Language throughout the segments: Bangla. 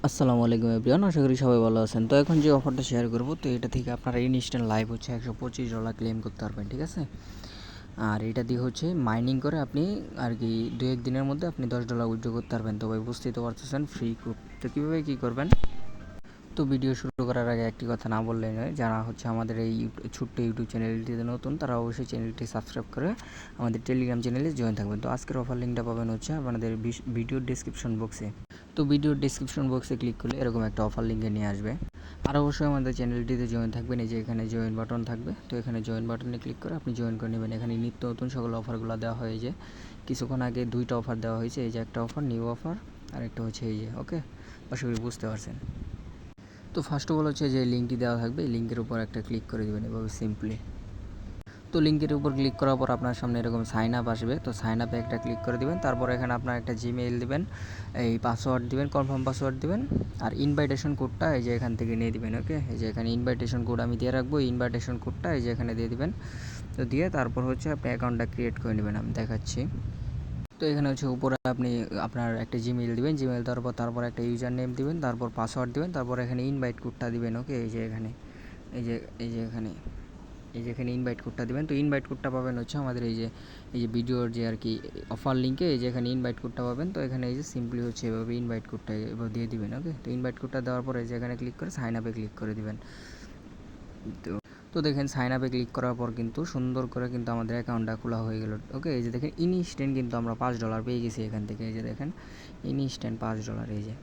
আসসালামু আলাইকুম এভরিওয়ান, আশা করি সবাই ভালো আছেন। তো এখন যে অফারটা শেয়ার করব, তো এটা থেকে আপনারা ইনস্ট্যান্ট লাইভ হচ্ছে $125 ক্লেম করতে পারবেন, ঠিক আছে। আর এটা দিয়ে হচ্ছে মাইনিং করে আপনি আর কি 2-1 দিনের মধ্যে আপনি $10 উইথড্র করতে পারবেন। তো ভাই বুঝতেই তো পারতেছেন, ফ্রি খুব। তো কীভাবে কী করবেন, তো ভিডিও শুরু করার আগে একটি কথা না বললেই নয়, যারা হচ্ছে আমাদের এই ছোট্ট ইউটিউব চ্যানেলটিতে নতুন, তারা অবশ্যই চ্যানেলটি সাবস্ক্রাইব করে আমাদের টেলিগ্রাম চ্যানেলে জয়েন থাকবেন। তো আজকের অফার লিঙ্কটা পাবেন হচ্ছে আপনাদের ভিডিওর ডিসক্রিপশন বক্সে। তো ভিডিওর ডিসক্রিপশন বক্সে ক্লিক করলে এরকম একটা অফার লিঙ্কে নিয়ে আসবে। আর অবশ্যই আমাদের চ্যানেলটিতে জয়েন থাকবেন। এই যে এখানে জয়েন বাটন থাকবে, তো এখানে জয়েন বাটনে ক্লিক করে আপনি জয়েন করে নেবেন। এখানে নিত্য নতুন সকল অফারগুলো দেওয়া হয়। যে কিছুক্ষণ আগে 2টা অফার দেওয়া হয়েছে, এই যে একটা অফার নিউ অফার, আর একটা হচ্ছে এই যে ওকে। আশা করি বুঝতে পারছেন। তো ফার্স্ট অফ অল হচ্ছে যে লিঙ্কটি দেওয়া থাকবে, এই লিঙ্কের উপর একটা ক্লিক করে দেবেন এভাবে সিম্পলি। তো লিঙ্কের উপর ক্লিক করার পর আপনার সামনে এরকম সাইন আপ আসবে। তো সাইন আপে একটা ক্লিক করে দেবেন। তারপর এখানে আপনার একটা জিমেইল দিবেন, এই পাসওয়ার্ড দিবেন, কনফার্ম পাসওয়ার্ড দিবেন, আর ইনভাইটেশন কোডটা এই যে এখান থেকে নিয়ে দিবেন। ওকে, এই যে এখানে ইনভাইটেশন কোড আমি দিয়ে রাখবো, ইনভাইটেশন কোডটা এই যে এখানে দিয়ে দিবেন। তো দিয়ে তারপর হচ্ছে আপনি অ্যাকাউন্টটা ক্রিয়েট করে নেবেন, আমি দেখাচ্ছি। তো এখানে হচ্ছে উপরে আপনি আপনার একটা জিমেইল দিবেন, জিমেইল দেওয়ার পর তারপর একটা ইউজার নেম দিবেন, তারপর পাসওয়ার্ড দিবেন, তারপর এখানে ইনভাইট কোডটা দিবেন। ওকে, এই যে এখানে এই যে এই যে এখানে এই যে এখানে ইনভাইট কোডটা দিবেন। তো ইনভাইট কোডটা পাবেন হচ্ছে আমাদের এই যে ভিডিওর যে আর কি অফার লিঙ্কে, এই যে এখানে ইনভাইট কোডটা পাবেন। তো এখানে এই যে সিম্পলি হচ্ছে এভাবে ইনভাইট কোডটা এভাবে দিয়ে দিবেন। ওকে, তো ইনভাইট কোডটা দেওয়ার পরে যে এখানে ক্লিক করে সাইন আপে ক্লিক করে দিবেন। তো তো দেখেন সাইন আপে ক্লিক করার পর কিন্তু সুন্দর করে কিন্তু আমাদের অ্যাকাউন্টটা খোলা হয়ে গেল। ওকে, এই যে দেখেন ইনস্ট্যান্ট কিন্তু আমরা $5 পেয়ে গেছি এখান থেকে। এই যে দেখেন ইনস্ট্যান্ট $5, এই যে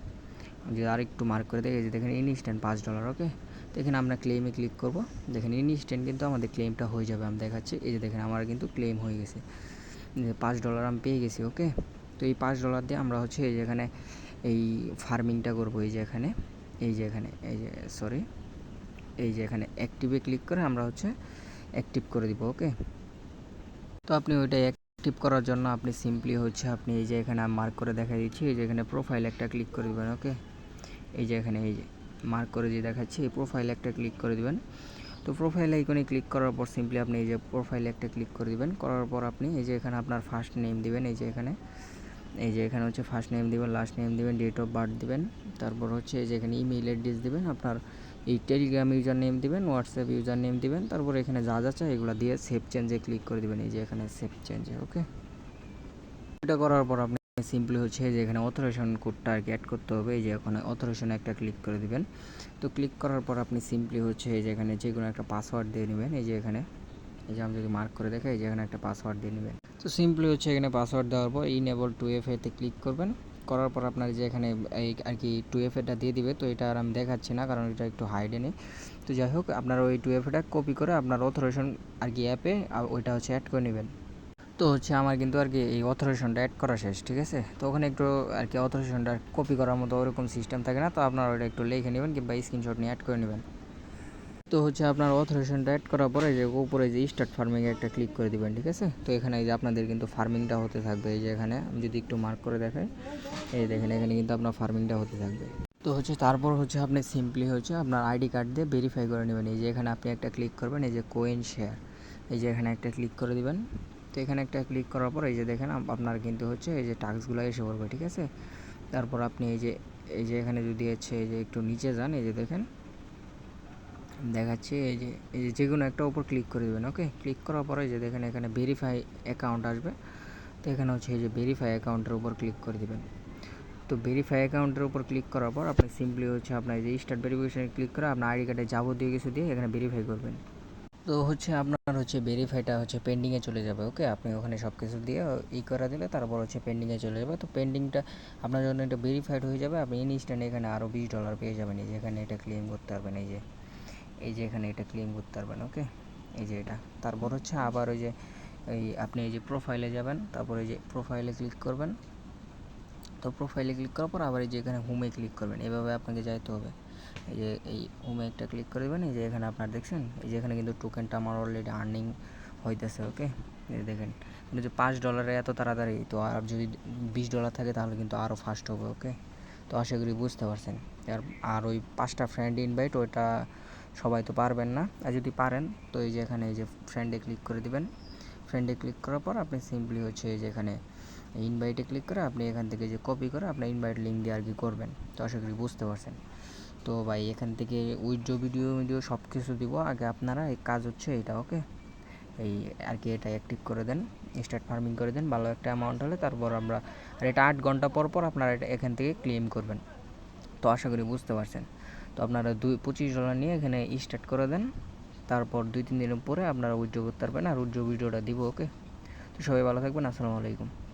যদি আরেকটু মার্ক করে দেখি, এই যে দেখেন ইনস্ট্যান্ট $5। ওকে, তো এখানে আমরা ক্লেমে ক্লিক করব। দেখেন ইনস্ট্যান্ট কিন্তু আমাদের ক্লেমটা হয়ে যাবে, আমি দেখাচ্ছি। এই যে দেখেন আমার কিন্তু ক্লেম হয়ে গেছে, $5 আমি পেয়ে গেছি। ওকে, তো এই $5 দিয়ে আমরা হচ্ছে এই যে এখানে এই ফার্মিংটা করব। এই যে এখানে এই যে এখানে এই যে সরি এই যে এখানে অ্যাক্টিভে ক্লিক করে আমরা হচ্ছে অ্যাক্টিভ করে দিব। ওকে, তো আপনি ওইটা অ্যাক্টিভ করার জন্য আপনি সিম্পলি হচ্ছে আপনি এই যে এখানে মার্ক করে দেখা দিচ্ছি, এই যে এখানে প্রোফাইল একটা ক্লিক করে দেবেন। ওকে, এই যে এখানে এই যে মার্ক করে যে দেখাচ্ছি, এই প্রোফাইল একটা ক্লিক করে দেবেন। তো প্রোফাইল আইকনে ক্লিক করার পর সিম্পলি আপনি এই যে প্রোফাইলে একটা ক্লিক করে দেবেন। করার পর আপনি এই যে এখানে আপনার ফার্স্ট নেম দিবেন, এই যে এখানে হচ্ছে ফার্স্ট নেম দিবেন, লাস্ট নেম দিবেন, ডেট অফ বার্থ দিবেন। তারপর হচ্ছে এই যে এখানে ইমেইল অ্যাড্রেস দিবেন, আপনার এই টেলিগ্রাম ইউজার নেম দিবেন, হোয়াটসঅ্যাপ ইউজার নেম দিবেন। তারপর এখানে যা যা চাই এগুলো দিয়ে সেভ চেঞ্জে ক্লিক করে দেবেন। এই যে এখানে সেভ চেঞ্জে। ওকে, এটা করার পর আপনি সিম্পলি হচ্ছে যে এখানে অথরাইজেশন কোডটা আর কি অ্যাড করতে হবে। এই যে এখানে অথরাইজেশন একটা ক্লিক করে দিবেন। তো ক্লিক করার পর আপনি সিম্পলি হচ্ছে এই যে এখানে যে কোনো একটা পাসওয়ার্ড দিয়ে নেবেন। এই যে এখানে এই যে আমি যদি মার্ক করে দেখাই, এই যে এখানে একটা পাসওয়ার্ড দিয়ে নেবেন। তো সিম্পলি হচ্ছে এখানে পাসওয়ার্ড দেওয়ার পর ইনেবল 2FA তে ক্লিক করবেন। করার পর আপনার যে এখানে এই আর কি 2FA দিয়ে দিবে। তো এটা আর আমি দেখাচ্ছি না, কারণ এটা একটু হাইডেনে। তো যাই হোক, আপনার ওই 2FA কপি করে আপনার অথরাইজেশন আর কি অ্যাপে ওইটা হচ্ছে অ্যাড করে নেবেন। তো হচ্ছে আমার কিন্তু আর কি এই অথরাইজেশনটা অ্যাড করা শেষ, ঠিক আছে। তো ওখানে একটু আর কি অথরাইজেশনটা কপি করার মতো ওরকম সিস্টেম থাকে না, তো আপনারা ওটা একটু লিখে নেবেন কিংবা স্ক্রিনশট নিয়ে অ্যাড করে নেবেন। তো হচ্ছে আপনার অথরাইজেশনটা অ্যাড করার পরে যে উপরে যে স্টার্ট ফার্মিংয়ে একটা ক্লিক করে দিবেন, ঠিক আছে। তো এখানে এই যে আপনাদের কিন্তু ফার্মিংটা হতে থাকবে। এই যে এখানে আমি যদি একটু মার্ক করে দেখাই, এই দেখেন এখানে কিন্তু আপনার ফার্মিংটা হতে থাকবে। তো হচ্ছে তারপর হচ্ছে আপনি সিম্পলি হচ্ছে আপনার আইডি কার্ড দিয়ে ভেরিফাই করে নেবেন। এই যে এখানে আপনি একটা ক্লিক করবেন, এই যে কোয়েন শেয়ার, এই যে এখানে একটা ক্লিক করে দিবেন। তো এখানে একটা ক্লিক করার পর এই যে দেখেন আপনার কিন্তু হচ্ছে এই যে টাস্কগুলো এসে পড়বে, ঠিক আছে। তারপর আপনি এই যে এখানে যদি হচ্ছে এই যে একটু নিচে যান, এই যে দেখেন দেখাচ্ছি, এই যে যে কোনো একটা উপর ক্লিক করে দেবেন। ওকে, ক্লিক করার পরে যে দেখেন এখানে ভেরিফাই অ্যাকাউন্ট আসবে। তো এখানে হচ্ছে এই যে ভেরিফাই অ্যাকাউন্টের উপর ক্লিক করে দেবেন। তো ভেরিফাই অ্যাকাউন্টের উপর ক্লিক করার পর আপনি সিম্পলি হচ্ছে আপনার যে স্টার্ট ভেরিফিকেশনে ক্লিক করে আপনার আইডি কার্ডে যাবতীয় কিছু দিয়ে এখানে ভেরিফাই করবেন। তো হচ্ছে আপনার হচ্ছে ভেরিফাইটা হচ্ছে পেন্ডিংয়ে চলে যাবে। ওকে, আপনি ওখানে সব কিছু দিয়ে করে দিলে তারপর হচ্ছে পেন্ডিংয়ে চলে যাবে। তো পেন্ডিংটা আপনার জন্য এটা ভেরিফাইড হয়ে যাবে। আপনি ইনস্ট্যান্ট এখানে আরও $20 পেয়ে যাবেন। এই যে এখানে এটা ক্লেম করতে পারবেন। এই যে এখানে এটা ক্লেম করতে পারবেন। ওকে, এই যে এটা। তারপর হচ্ছে আবার ওই যে আপনি এই যে প্রোফাইলে যাবেন, তারপর এই যে প্রোফাইলে ক্লিক করবেন। তো প্রোফাইলে ক্লিক করার পর আবার এই যে এখানে হোমে ক্লিক করবেন। এভাবে আপনাকে যাইতে হবে। এই যে এই হোমে একটা ক্লিক করে দেবেন। এই যে এখানে আপনার দেখছেন, এই যে এখানে কিন্তু টোকেনটা আমার অলরেডি আর্নিং হইতেছে। ওকে, এই দেখেন কিন্তু যে $5 এত তাড়াতাড়ি, তো আর যদি $20 থাকে তাহলে কিন্তু আরও ফাস্ট হবে। ওকে, তো আশা করি বুঝতে পারছেন। আর ওই 5টা ফ্রেন্ড ইনভাইট ওইটা সবাই তো পারবেন না, আর যদি পারেন তো এই যে এখানে এই যে ফ্রেন্ডে ক্লিক করে দিবেন। ফ্রেন্ডে ক্লিক করার পর আপনি সিম্পলি হচ্ছে এই যে এখানে ইনভাইটে ক্লিক করে আপনি এখান থেকে যে কপি করে আপনার ইনভাইট লিঙ্ক দিয়ে আর কি করবেন। তো আশা করি বুঝতে পারছেন। তো ভাই এখান থেকে উইথড্র ভিডিও সব কিছু দিব। আগে আপনারা এই কাজ হচ্ছে এটা, ওকে? এই আর কি এটা অ্যাক্টিভ করে দেন, স্টার্ট ফার্মিং করে দেন। ভালো একটা অ্যামাউন্ট হলে তারপর আমরা, আর এটা 8 ঘন্টা পর পর আপনারা এটা এখান থেকে ক্লেম করবেন। তো আশা করি বুঝতে পারছেন। তো আপনারা $25 নিয়ে এখানে স্টার্ট করে দেন, তারপর 2-3 দিনের পরে আপনারা উইথড্র করতে পারবেন। আর উইথড্র ভিডিওটা দিব, ওকে? তো সবাই ভালো থাকবেন। আসসালামু আলাইকুম।